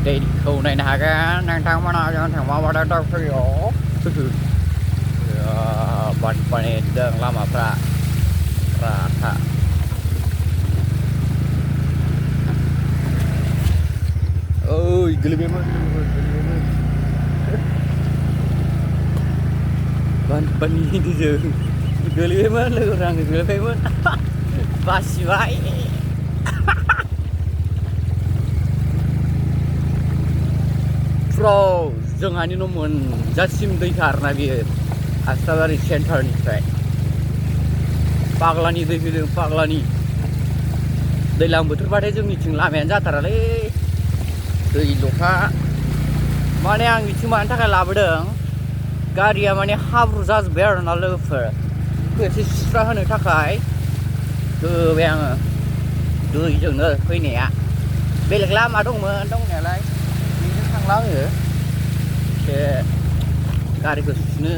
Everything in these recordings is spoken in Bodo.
दैखौ नायनो हागोन नोंथांमोना जों माबादा दावखोयो बानपानी दों लामाफ्रा राथा ओइ गोलैबायमोन बानपानी दैजों गोलैबायमोन लोगोफोरा आङो गोलैबायमोन बासिबाय जोंहानि न' मोनजासिम दैखा आरोना बियो आस्राबारि सेन्टारनिफ्राय पाग्लानि दै फैदों पाग्लानि दैज्लां बोथोरबाथाय जोंनिथिं लामायानो जाथारालै दै लखा माने आं बिथिं मानि थाखाय लाबोदों गारिया माने हाब्रु जाजोब्बाय आरोना लोगोफोर एसे सुस्रा होनो थाखाय होबाय आङो दैजोंनो फैनाया बेलेग लामा दंमोन दंनायालाय बेजों थांला आङो एसे गारिखौ सुनो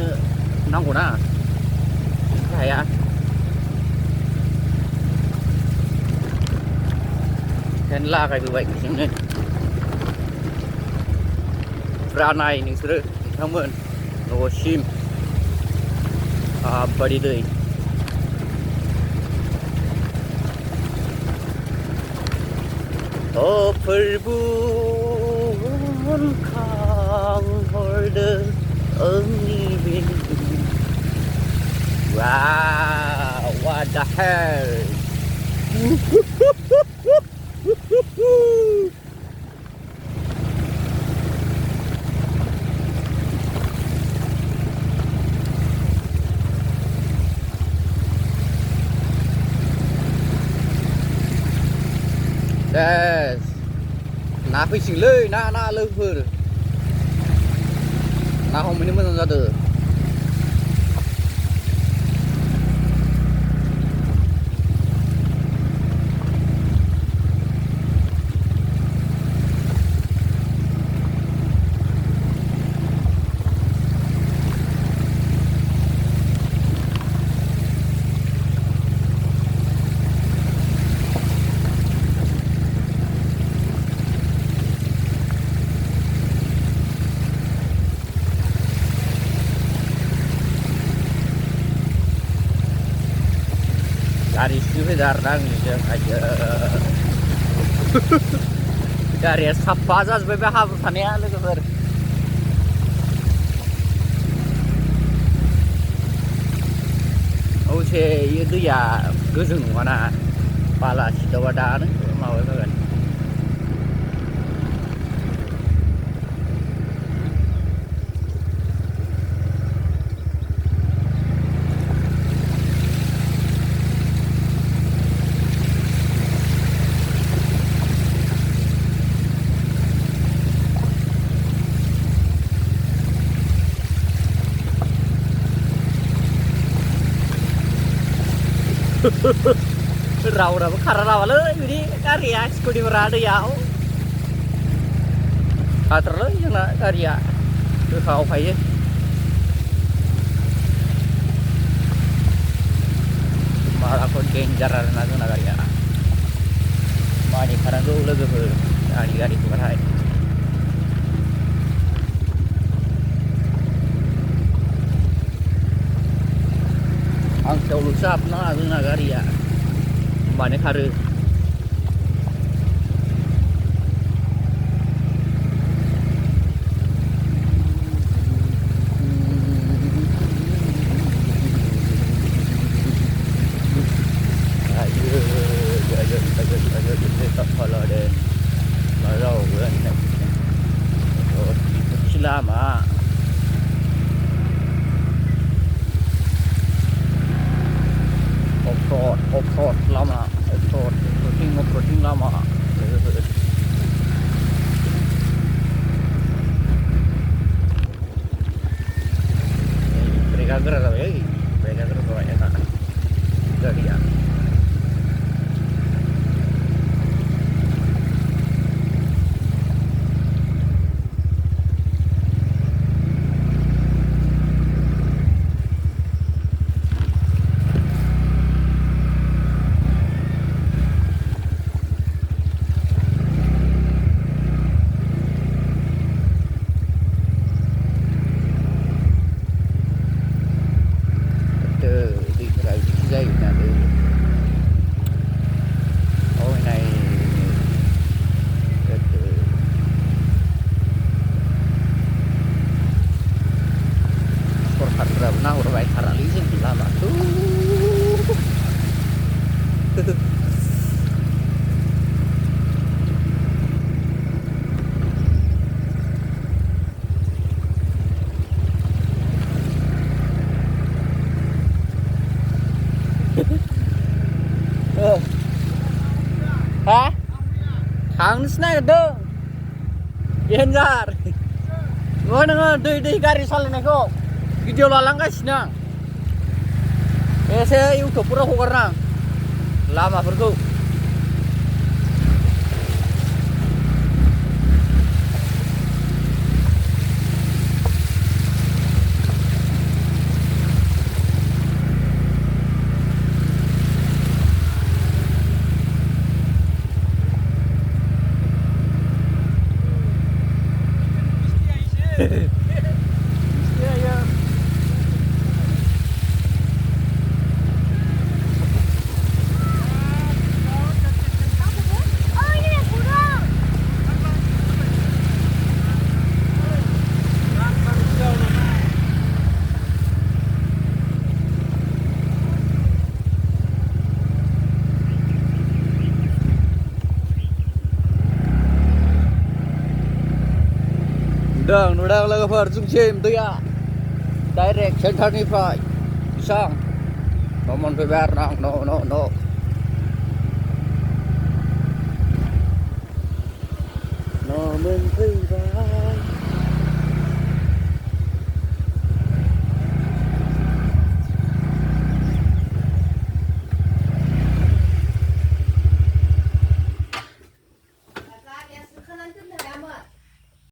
नांगौना हाया ओंखायनो लागायबोबाय बेजोंनो फुरा नाय नोंसोरो नोंथांमोन न'सिम बायदि दै अ फोरबु खांहरदों आंनि बेन्दों wow what the hell yes ना फैसिगोनलै ना लोगोफोर ना हमैनो मोजां जादों गारि सुनो फैदों आरोना आंनिजों आइयो गारिया साफा जाजोब्बाय बे हाब्रु थानाया लोगोफोर अबसे इयो दैया गोजों नङाना बाला सिदावा दानो माबा जागोन रावराबो खारा रावालै बिदि गारिया स्कुटिफोरा दैयाव खाथारलै जोंना गारिया गोखावखायो मालाखौ डेन्जार आरोना जोंना गारिया मानिखानांगौ लोगोफोर गारिखौहाय आंथियावल'सो हाबनाङा जोंना गारिया होमबानो खारो lama off-road lama off-road offroading lama mereka gerak ya mereka gerak bawa enak dari ya थांनोसै नागिरदों देन्जार नङा नोङो दै गारि सालायनायखौ भिडिअ लालांगासिनो आं एसे इउटुबफोराव हगारना लामाफोरखौ नुदों लोगोफोर जोंसिम दैया डाइरेक्ट सेन्टारनिफ्राय बेसां न' मोनफैबाय आरो ना न' मोनफैबाय